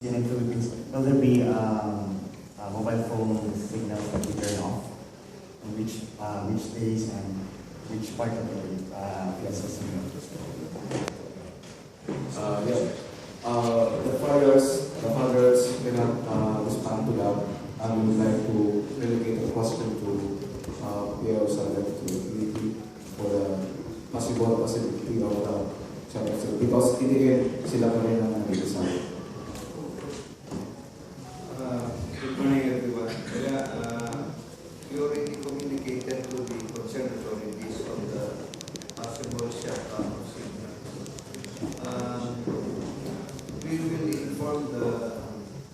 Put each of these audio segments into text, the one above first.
in the Philippines, will there be mobile phone signals that we turn off? On which days and which part of the Fiesta signal? Yes. The fathers cannot respond to that. I would like to delegate the question to PL Secretary for the possible possibility of the chapter because in the end, sila pa rin ang nag-decide. Good morning, everyone. We already communicated to the concerned authorities on the possible shutdown of signal. We will inform the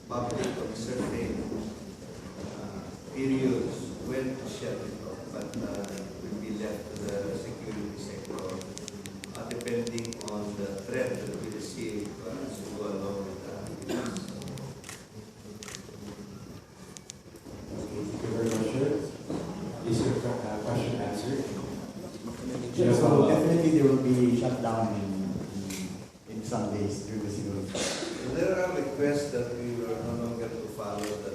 public of certain periods when to shut it off, but will be left to the security sector, depending on the threat that we receive as we go along with the release. Thank you very much, sir. Is your question answered? Sure, so definitely there will be shutdown in some days during the signal. There are requests that we were no longer to follow the